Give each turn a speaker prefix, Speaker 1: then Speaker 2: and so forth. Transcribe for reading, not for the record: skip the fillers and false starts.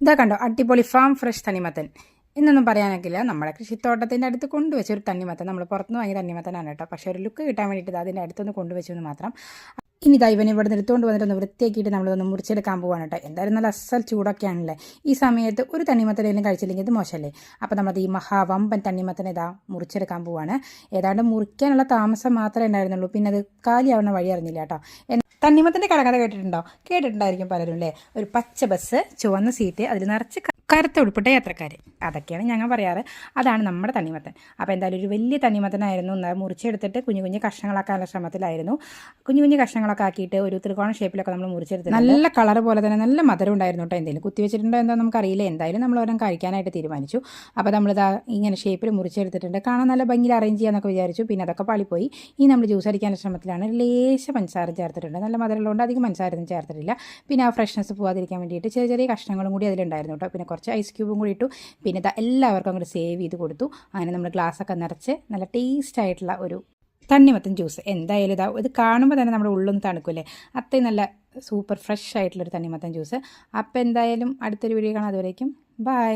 Speaker 1: ഇതാ കണ്ടോ, അടിപൊളി ഫാം ഫ്രഷ് തണ്ണിമത്തൻ. ഇന്നൊന്നും പറയാനൊക്കില്ല, നമ്മുടെ കൃഷിത്തോട്ടത്തിൻ്റെ അടുത്ത് കൊണ്ടുവച്ച ഒരു തണ്ണിമത്തൻ. നമ്മൾ പുറത്തുനിന്ന് വാങ്ങിയ തണ്ണിമത്തനാണ് കേട്ടോ. പക്ഷേ ഒരു ലുക്ക് കിട്ടാൻ വേണ്ടിയിട്ട് അതിൻ്റെ അടുത്തൊന്ന് കൊണ്ടുവച്ചു എന്ന് മാത്രം. ഇനി ഇവനെ ഇവിടെ എടുത്തുകൊണ്ട് വന്നിട്ടൊന്ന് വൃത്തിയാക്കിയിട്ട് നമ്മളൊന്ന് മുറിച്ചെടുക്കാൻ പോവാണ് കേട്ടോ. എന്തായാലും നല്ല അസൽ ചൂടൊക്കെയാണല്ലേ. ഈ സമയത്ത് ഒരു തണ്ണിമത്തനെങ്കിലും കഴിച്ചില്ലെങ്കിൽ ഇത് മോശമല്ലേ. അപ്പോൾ നമ്മളത് ഈ മഹാവമ്പൻ തണ്ണിമത്തനെ ഇതാ മുറിച്ചെടുക്കാൻ പോവാണ്. ഏതാണ്ട് മുറിക്കാനുള്ള താമസം മാത്രമേ ഉണ്ടായിരുന്നുള്ളൂ. പിന്നെ അത് കാലിയാവുന്ന വഴി അറിഞ്ഞില്ല കേട്ടോ. തണ്ണിമത്തൻ്റെ കടകഥ കേട്ടിട്ടുണ്ടായിരിക്കും പലരും അല്ലേ. ഒരു പച്ച ബസ്, ചുവന്ന സീറ്റ്, അതിൽ നിറച്ച് കറുത്ത ഉടുപ്പിട്ട യാത്രക്കാർ. അതൊക്കെയാണ് ഞങ്ങൾ പറയാറ്. അതാണ് നമ്മുടെ തണ്ണിമത്തൻ. അപ്പോൾ എന്തായാലും ഒരു വലിയ തണ്ണിമത്തനായിരുന്നു. മുറിച്ചെടുത്തിട്ട് കുഞ്ഞു കുഞ്ഞു കഷ്ണങ്ങളാക്കാനുള്ള ശ്രമത്തിലായിരുന്നു. കുഞ്ഞു കുഞ്ഞു കഷ്ണങ്ങളൊക്കെ ആക്കിയിട്ട് ഒരു ത്രികോണ ഷേപ്പിലൊക്കെ നമ്മൾ മുറിച്ചെടുത്ത് നല്ല കളർ പോലെ തന്നെ നല്ല മധുരം ഉണ്ടായിരുന്നു കേട്ടോ. എന്തെങ്കിലും കുത്തിവെച്ചിട്ടുണ്ടോ എന്താ നമുക്കറിയില്ല. എന്തായാലും നമ്മൾ ഓരോ കഴിക്കാനായിട്ട് തീരുമാനിച്ചു. അപ്പോൾ നമ്മളിതാ ഇങ്ങനെ ഷേപ്പിൽ മുറിച്ചെടുത്തിട്ടുണ്ട്. കാണാൻ നല്ല ഭംഗിയിൽ അറേഞ്ച് ചെയ്യാമെന്നൊക്കെ വിചാരിച്ചു. പിന്നെ അതൊക്കെ പാളിപ്പോയി. ഈ നമ്മൾ ജ്യൂസ് അടിക്കാനുള്ള ശ്രമത്തിലാണ്. ലേശ പഞ്ചസാര ചേർത്തിട്ടുണ്ട്. നല്ല മധുരമുള്ളതുകൊണ്ട് അധികം പഞ്ചസാരയൊന്നും ചേർത്തിട്ടില്ല. പിന്നെ ആ ഫ്രഷ്നെസ് പോകാതിരിക്കാൻ വേണ്ടിയിട്ട് ചെറിയ ചെറിയ കഷ്ണങ്ങളും കൂടി അതിലുണ്ടായിരുന്നു കേട്ടോ. പിന്നെ കുറച്ച് ഐസ് ക്യൂബും കൂടി ഇട്ടു. പിന്നെ എല്ലാവർക്കും അങ്ങോട്ട് സേവ് ചെയ്ത് കൊടുത്തു. അങ്ങനെ നമ്മൾ ഗ്ലാസ്സൊക്കെ നിറച്ച് നല്ല ടേസ്റ്റ് ആയിട്ടുള്ള ഒരു തണ്ണിമത്തൻ ജ്യൂസ്. എന്തായാലും ഇത് കാണുമ്പോൾ തന്നെ നമ്മുടെ ഉള്ളൊന്ന് തണുക്കില്ലേ. അത്രയും നല്ല സൂപ്പർ ഫ്രഷ് ആയിട്ടുള്ളൊരു തണ്ണിമത്തൻ ജ്യൂസ്. അപ്പോൾ എന്തായാലും അടുത്തൊരു വീഡിയോ കാണാം. അതുവരേക്കും ബൈ.